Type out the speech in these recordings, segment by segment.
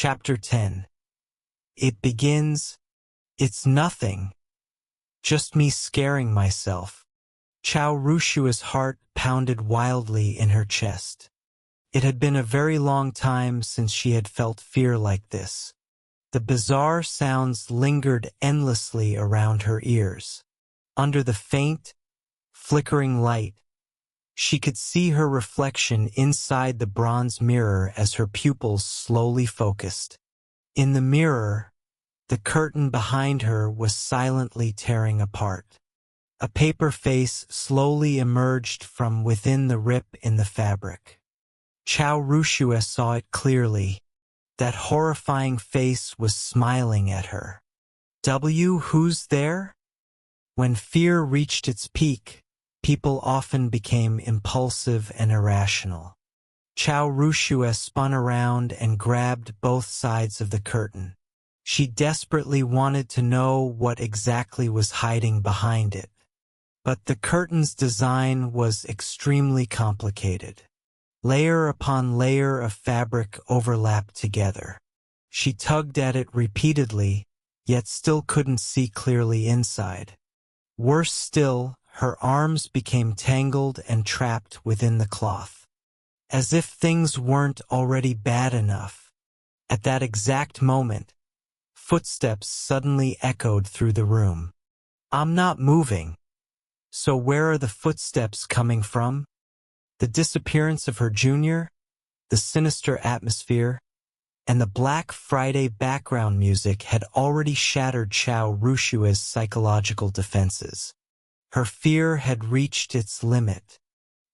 Chapter 10. It begins, "It's nothing. Just me scaring myself." Chao Rushua's heart pounded wildly in her chest. It had been a very long time since she had felt fear like this. The bizarre sounds lingered endlessly around her ears. Under the faint, flickering light, she could see her reflection inside the bronze mirror as her pupils slowly focused. In the mirror, the curtain behind her was silently tearing apart. A paper face slowly emerged from within the rip in the fabric. Chao Rushua saw it clearly. That horrifying face was smiling at her. Who's there? When fear reached its peak, people often became impulsive and irrational. Chao Rushua spun around and grabbed both sides of the curtain. She desperately wanted to know what exactly was hiding behind it. But the curtain's design was extremely complicated. Layer upon layer of fabric overlapped together. She tugged at it repeatedly, yet still couldn't see clearly inside. Worse still, her arms became tangled and trapped within the cloth. As if things weren't already bad enough. At that exact moment, footsteps suddenly echoed through the room. "I'm not moving." So where are the footsteps coming from? The disappearance of her junior, the sinister atmosphere, and the Black Friday background music had already shattered Chao Rushua's psychological defenses. Her fear had reached its limit,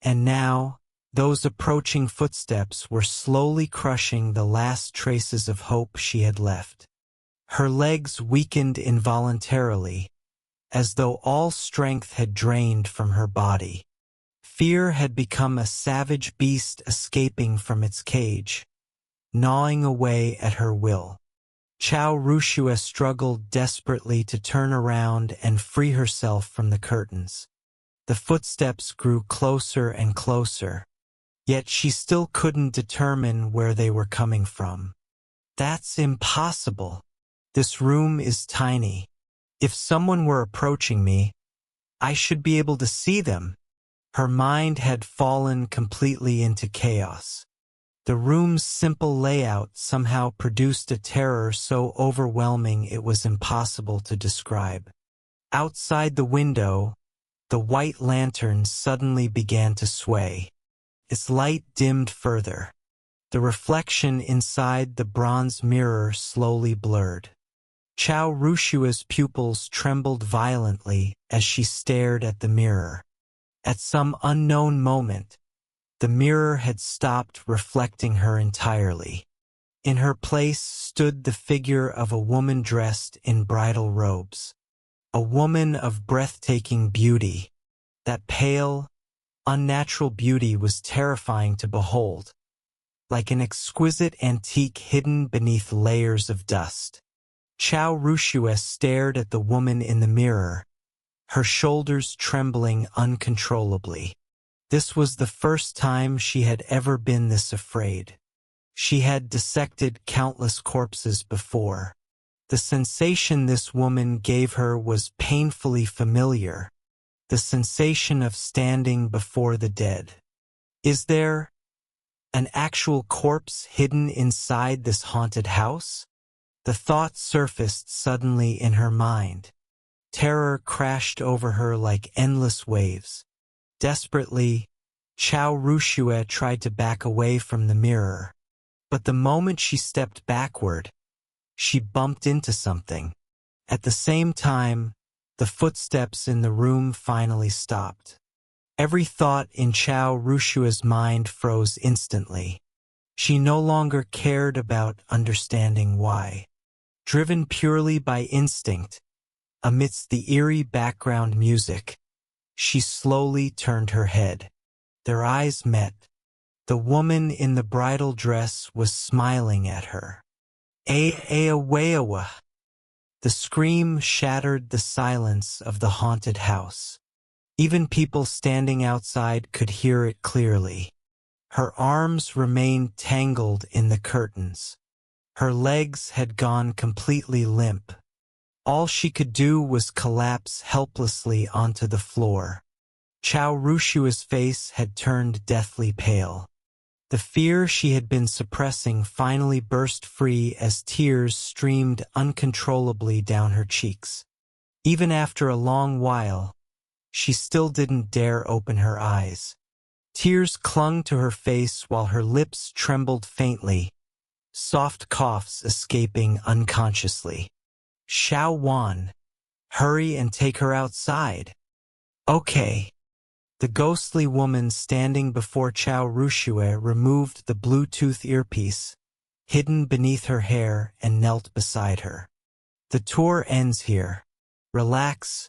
and now, those approaching footsteps were slowly crushing the last traces of hope she had left. Her legs weakened involuntarily, as though all strength had drained from her body. Fear had become a savage beast escaping from its cage, gnawing away at her will. Chao Rushua struggled desperately to turn around and free herself from the curtains. The footsteps grew closer and closer, yet she still couldn't determine where they were coming from. "That's impossible. This room is tiny. If someone were approaching me, I should be able to see them." Her mind had fallen completely into chaos. The room's simple layout somehow produced a terror so overwhelming it was impossible to describe. Outside the window, the white lantern suddenly began to sway. Its light dimmed further. The reflection inside the bronze mirror slowly blurred. Chao Rushua's pupils trembled violently as she stared at the mirror. At some unknown moment, the mirror had stopped reflecting her entirely. In her place stood the figure of a woman dressed in bridal robes. A woman of breathtaking beauty. That pale, unnatural beauty was terrifying to behold, like an exquisite antique hidden beneath layers of dust. Chao Rushua stared at the woman in the mirror, her shoulders trembling uncontrollably. This was the first time she had ever been this afraid. She had dissected countless corpses before. The sensation this woman gave her was painfully familiar, the sensation of standing before the dead. Is there an actual corpse hidden inside this haunted house? The thought surfaced suddenly in her mind. Terror crashed over her like endless waves. Desperately, Chao Rushua tried to back away from the mirror. But the moment she stepped backward, she bumped into something. At the same time, the footsteps in the room finally stopped. Every thought in Chao Rushua's mind froze instantly. She no longer cared about understanding why. Driven purely by instinct, amidst the eerie background music, she slowly turned her head. Their eyes met. The woman in the bridal dress was smiling at her. Aeaweawa. The scream shattered the silence of the haunted house. Even people standing outside could hear it clearly. Her arms remained tangled in the curtains. Her legs had gone completely limp. All she could do was collapse helplessly onto the floor. Chao Rushua's face had turned deathly pale. The fear she had been suppressing finally burst free as tears streamed uncontrollably down her cheeks. Even after a long while, she still didn't dare open her eyes. Tears clung to her face while her lips trembled faintly, soft coughs escaping unconsciously. "Xiao Wan, hurry and take her outside." "Okay." The ghostly woman standing before Chao Rushue removed the Bluetooth earpiece, hidden beneath her hair, and knelt beside her. "The tour ends here. Relax,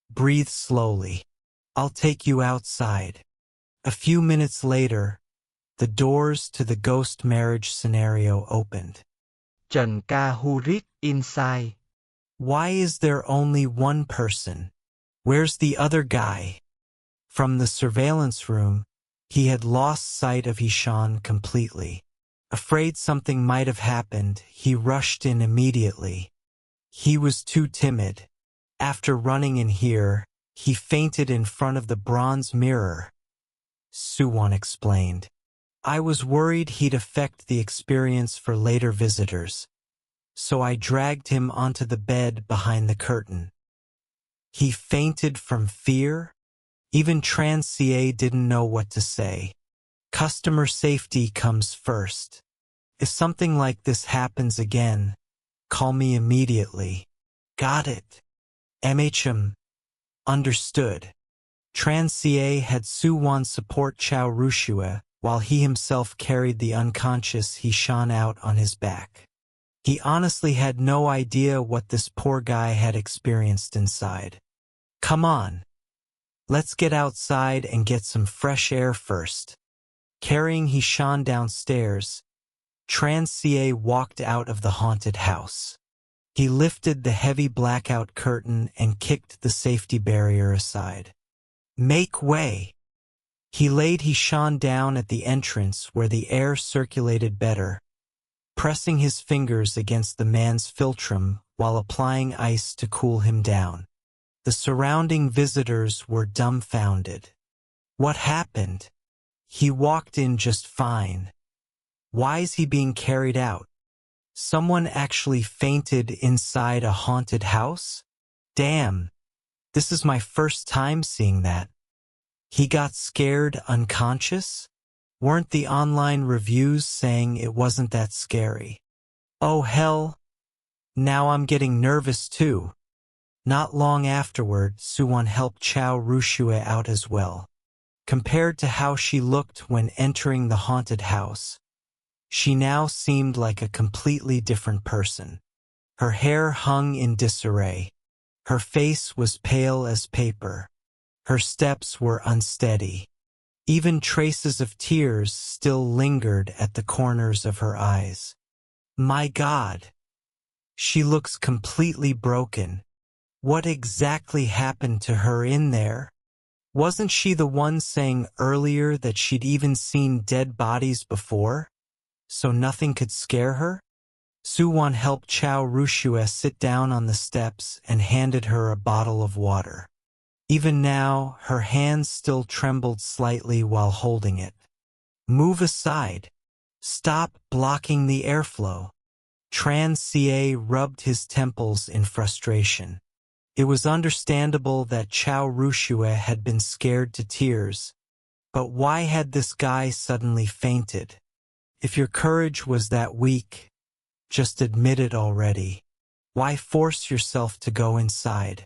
breathe slowly. I'll take you outside." A few minutes later, the doors to the ghost marriage scenario opened. Trần Ca Hu Rít inside. "Why is there only one person? Where's the other guy?" From the surveillance room, he had lost sight of Hishan completely. Afraid something might have happened, he rushed in immediately. He was too timid. After running in here, he fainted in front of the bronze mirror. Suwon explained. "I was worried he'd affect the experience for later visitors, so I dragged him onto the bed behind the curtain." "He fainted from fear?" Even Transier didn't know what to say. Customer safety comes first. "If something like this happens again, call me immediately." "Got it." MHM. Understood. Transier had Suwon support Chao Rushue, while he himself carried the unconscious Hishan out on his back. He honestly had no idea what this poor guy had experienced inside. "Come on. Let's get outside and get some fresh air first." Carrying Hishan downstairs, Transier walked out of the haunted house. He lifted the heavy blackout curtain and kicked the safety barrier aside. "Make way!" He laid Hishan down at the entrance where the air circulated better, pressing his fingers against the man's philtrum while applying ice to cool him down. The surrounding visitors were dumbfounded. What happened? He walked in just fine. Why is he being carried out? Someone actually fainted inside a haunted house? Damn, this is my first time seeing that. He got scared unconscious? Weren't the online reviews saying it wasn't that scary? Oh hell, now I'm getting nervous too. Not long afterward, Suwon helped Chao Rushue out as well. Compared to how she looked when entering the haunted house, she now seemed like a completely different person. Her hair hung in disarray. Her face was pale as paper. Her steps were unsteady. Even traces of tears still lingered at the corners of her eyes. My God! She looks completely broken. What exactly happened to her in there? Wasn't she the one saying earlier that she'd even seen dead bodies before? So nothing could scare her? Suwon helped Chao Rushue sit down on the steps and handed her a bottle of water. Even now, her hands still trembled slightly while holding it. Move aside. Stop blocking the airflow. Transier rubbed his temples in frustration. It was understandable that Chao Rushue had been scared to tears, but why had this guy suddenly fainted? If your courage was that weak, just admit it already. Why force yourself to go inside?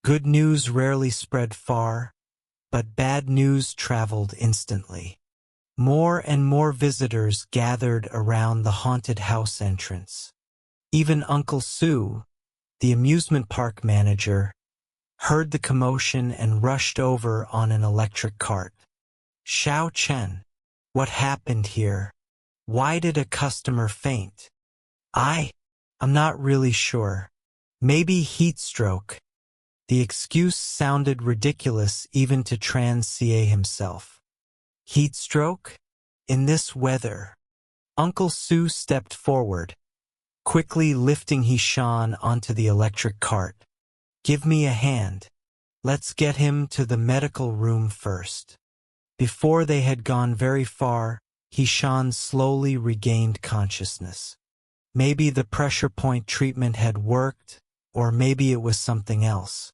Good news rarely spread far, but bad news traveled instantly. More and more visitors gathered around the haunted house entrance. Even Uncle Sue, the amusement park manager, heard the commotion and rushed over on an electric cart. Xiao Chen, what happened here? Why did a customer faint? I'm not really sure. Maybe heat stroke. The excuse sounded ridiculous even to Transier himself. Heat stroke? In this weather? Uncle Sue stepped forward, quickly lifting Hishan onto the electric cart. Give me a hand. Let's get him to the medical room first. Before they had gone very far, Hishan slowly regained consciousness. Maybe the pressure point treatment had worked, or maybe it was something else.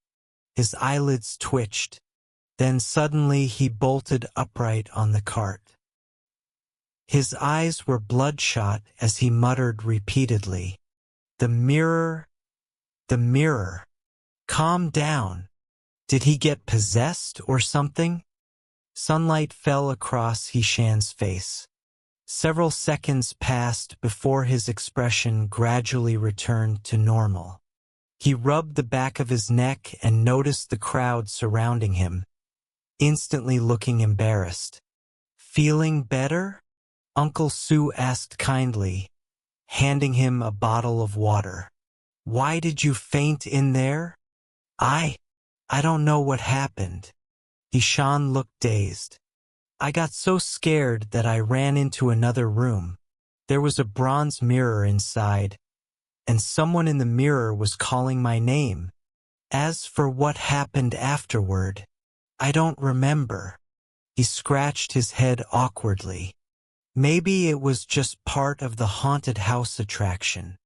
His eyelids twitched. Then suddenly he bolted upright on the cart. His eyes were bloodshot as he muttered repeatedly, "The mirror, the mirror. Calm down. Did he get possessed or something?" Sunlight fell across Hishan's face. Several seconds passed before his expression gradually returned to normal. He rubbed the back of his neck and noticed the crowd surrounding him, instantly looking embarrassed. "Feeling better?" Uncle Sue asked kindly, handing him a bottle of water. "Why did you faint in there?" I don't know what happened." Hishan looked dazed. "I got so scared that I ran into another room. There was a bronze mirror inside, and someone in the mirror was calling my name. As for what happened afterward, I don't remember." He scratched his head awkwardly. "Maybe it was just part of the haunted house attraction.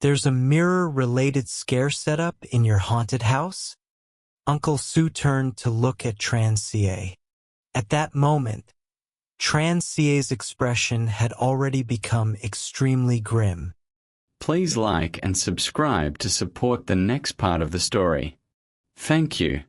There's a mirror-related scare setup in your haunted house?" Uncle Sue turned to look at Transier. At that moment, Transier's expression had already become extremely grim. Please like and subscribe to support the next part of the story. Thank you.